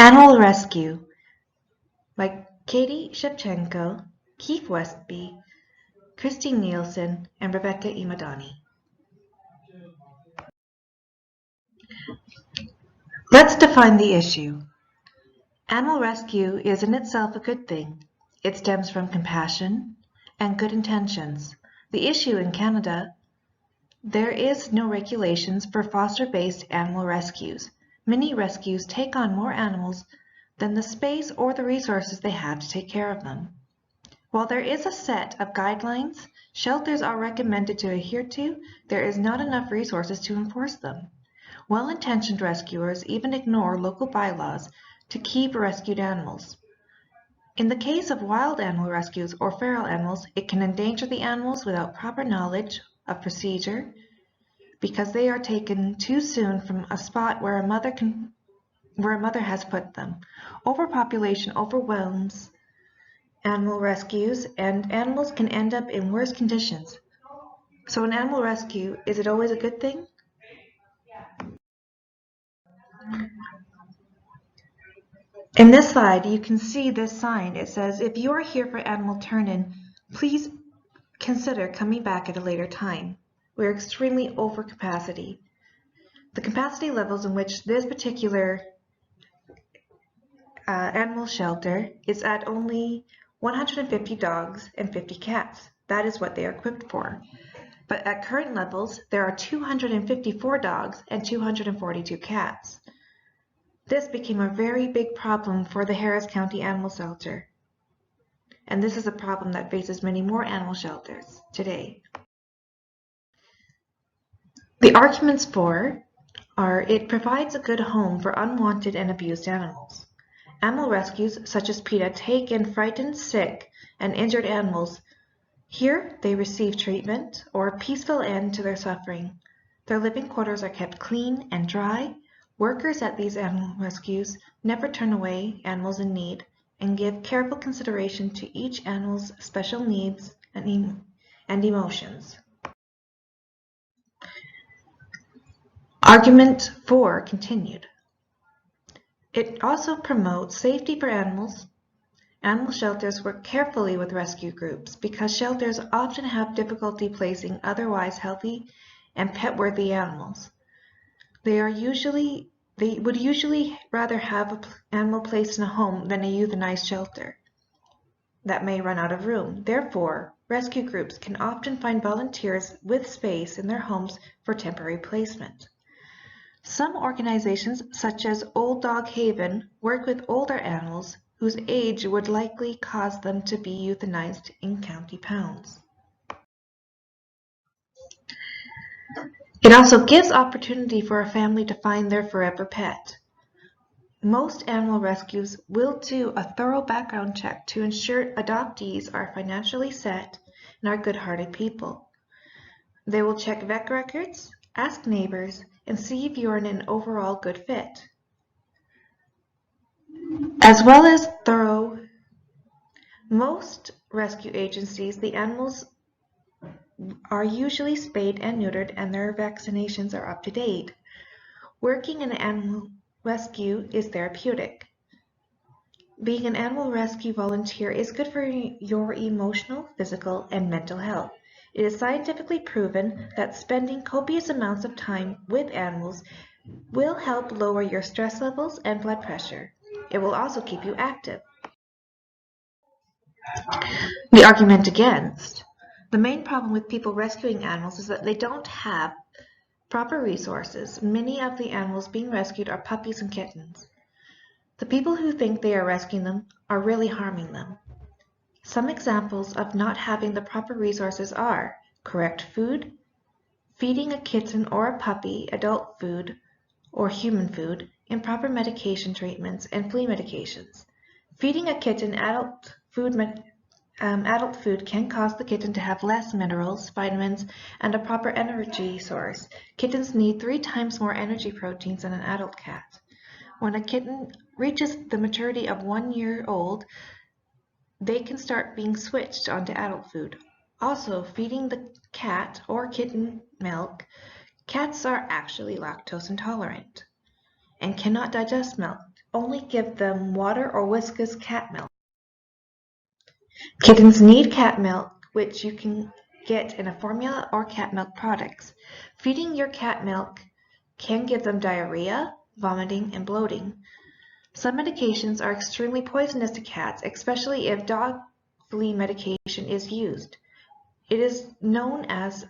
Animal Rescue by Shevchenko, Keefe Westby, Nielson, and Rebekah Imadani. Let's define the issue. Animal rescue is in itself a good thing. It stems from compassion and good intentions. The issue in Canada, there is no regulations for foster-based animal rescues. Many rescues take on more animals than the space or the resources they have to take care of them. While there is a set of guidelines shelters are recommended to adhere to, there is not enough resources to enforce them. Well-intentioned rescuers even ignore local bylaws to keep rescued animals. In the case of wild animal rescues or feral animals, it can endanger the animals without proper knowledge of procedure because they are taken too soon from a spot where a mother has put them. Overpopulation overwhelms animal rescues, and animals can end up in worse conditions. So an animal rescue, is it always a good thing? In this slide, you can see this sign. It says, if you are here for animal turn-in, please consider coming back at a later time. We're extremely over capacity. The capacity levels in which this particular animal shelter is at only 150 dogs and 50 cats. That is what they are equipped for. But at current levels, there are 254 dogs and 242 cats. This became a very big problem for the Harris County Animal Shelter. And this is a problem that faces many more animal shelters today. The arguments for are it provides a good home for unwanted and abused animals. Animal rescues such as PETA take in frightened, sick, and injured animals. Here they receive treatment or a peaceful end to their suffering. Their living quarters are kept clean and dry. Workers at these animal rescues never turn away animals in need and give careful consideration to each animal's special needs and emotions. Argument 4 continued. It also promotes safety for animals. Animal shelters work carefully with rescue groups because shelters often have difficulty placing otherwise healthy and pet-worthy animals. They would usually rather have an animal placed in a home than a euthanized shelter that may run out of room. Therefore, rescue groups can often find volunteers with space in their homes for temporary placement. Some organizations, such as Old Dog Haven, work with older animals whose age would likely cause them to be euthanized in county pounds. It also gives opportunity for a family to find their forever pet. Most animal rescues will do a thorough background check to ensure adoptees are financially set and are good-hearted people. They will check vet records, ask neighbors, and see if you are an overall good fit. As well as thorough, most rescue agencies, the animals are usually spayed and neutered and their vaccinations are up to date. Working in an animal rescue is therapeutic. Being an animal rescue volunteer is good for your emotional, physical, and mental health. It is scientifically proven that spending copious amounts of time with animals will help lower your stress levels and blood pressure. It will also keep you active. The argument against. The main problem with people rescuing animals is that they don't have proper resources. Many of the animals being rescued are puppies and kittens. The people who think they are rescuing them are really harming them. Some examples of not having the proper resources are correct food, feeding a kitten or a puppy adult food or human food, improper medication treatments, and flea medications. Feeding a kitten adult food can cause the kitten to have less minerals, vitamins, and a proper energy source. Kittens need 3 times more energy proteins than an adult cat. When a kitten reaches the maturity of 1 year old, they can start being switched onto adult food. Also, feeding the cat or kitten milk, cats are actually lactose intolerant and cannot digest milk. only give them water or Whiskas cat milk. Kittens need cat milk, which you can get in a formula or cat milk products. Feeding your cat milk can give them diarrhea, vomiting, and bloating. Some medications are extremely poisonous to cats, especially if dog flea medication is used. It is known as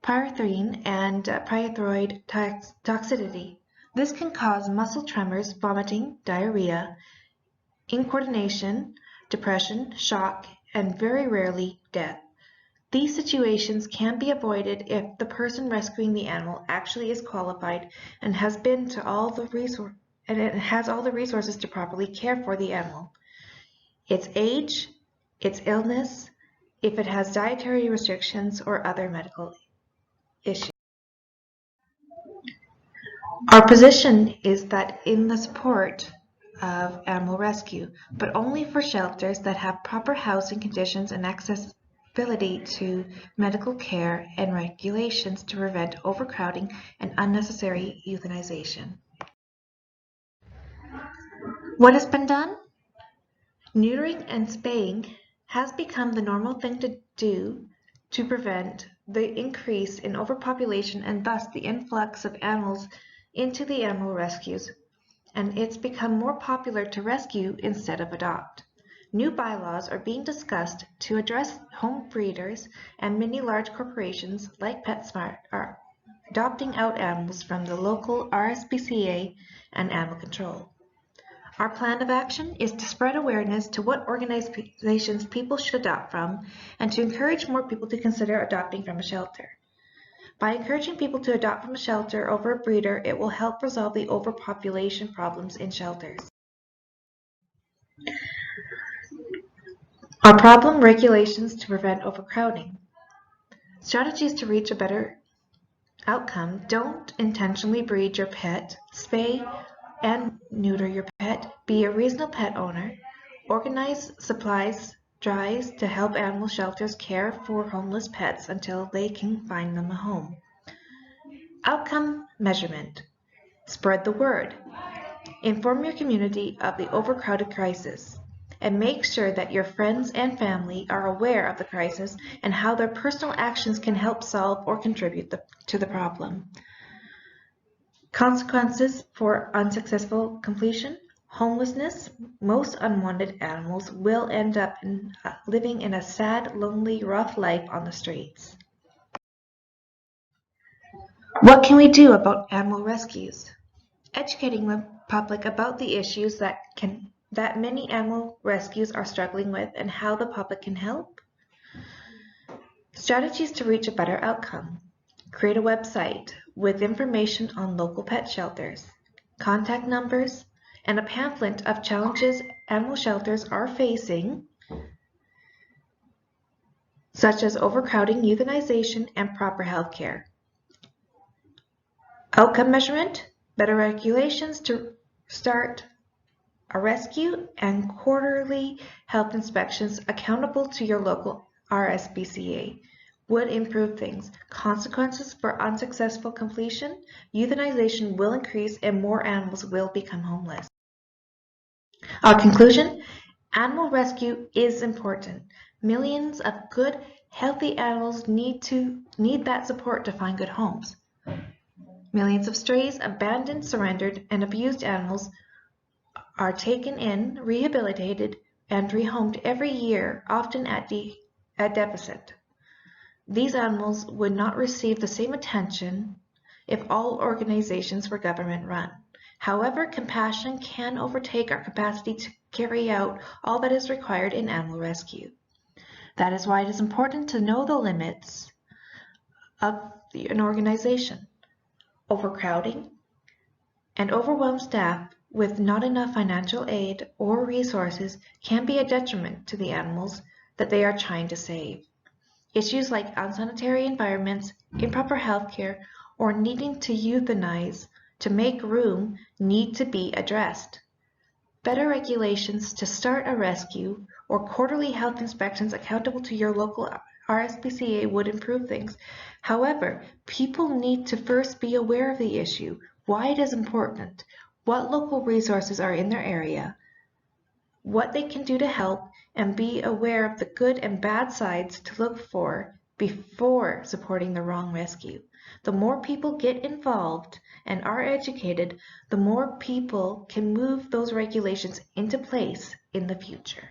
pyrethrin and pyrethroid toxicity. This can cause muscle tremors, vomiting, diarrhea, incoordination, depression, shock, and very rarely death. These situations can be avoided if the person rescuing the animal actually is qualified and has all the resources to properly care for the animal. Its age, its illness, if it has dietary restrictions or other medical issues. Our position is that in the support of animal rescue, but only for shelters that have proper housing conditions and accessibility to medical care and regulations to prevent overcrowding and unnecessary euthanization. What has been done? Neutering and spaying has become the normal thing to do to prevent the increase in overpopulation and thus the influx of animals into the animal rescues, and it's become more popular to rescue instead of adopt. New bylaws are being discussed to address home breeders, and many large corporations like PetSmart are adopting out animals from the local RSPCA and animal control. Our plan of action is to spread awareness to what organizations people should adopt from and to encourage more people to consider adopting from a shelter. By encouraging people to adopt from a shelter over a breeder, it will help resolve the overpopulation problems in shelters. Our problem: regulations to prevent overcrowding. Strategies to reach a better outcome: don't intentionally breed your pet, spay and neuter your pet, be a reasonable pet owner, organize supplies drives to help animal shelters care for homeless pets until they can find them a home. Outcome measurement. Spread the word. Inform your community of the overcrowded crisis, and make sure that your friends and family are aware of the crisis and how their personal actions can help solve or contribute to the problem. Consequences for unsuccessful completion: homelessness. Most unwanted animals will end up living in a sad, lonely, rough life on the streets. What can we do about animal rescues? Educating the public about the issues that many animal rescues are struggling with and how the public can help. Strategies to reach a better outcome. Create a website with information on local pet shelters, contact numbers, and a pamphlet of challenges animal shelters are facing, such as overcrowding, euthanization, and proper health care. Outcome measurement, better regulations to start a rescue, and quarterly health inspections accountable to your local RSPCA would improve things. Consequences for unsuccessful completion: euthanization will increase and more animals will become homeless. Our conclusion: animal rescue is important. Millions of good, healthy animals need that support to find good homes. Millions of strays, abandoned, surrendered, and abused animals are taken in, rehabilitated, and rehomed every year, often at deficit. These animals would not receive the same attention if all organizations were government run. However, compassion can overtake our capacity to carry out all that is required in animal rescue. That is why it is important to know the limits of an organization. Overcrowding and overwhelmed staff with not enough financial aid or resources can be a detriment to the animals that they are trying to save. Issues like unsanitary environments, improper health care, or needing to euthanize to make room need to be addressed. Better regulations to start a rescue or quarterly health inspections accountable to your local RSPCA would improve things. However, people need to first be aware of the issue, why it is important, what local resources are in their area, what they can do to help, and be aware of the good and bad sides to look for before supporting the wrong rescue. The more people get involved and are educated, the more people can move those regulations into place in the future.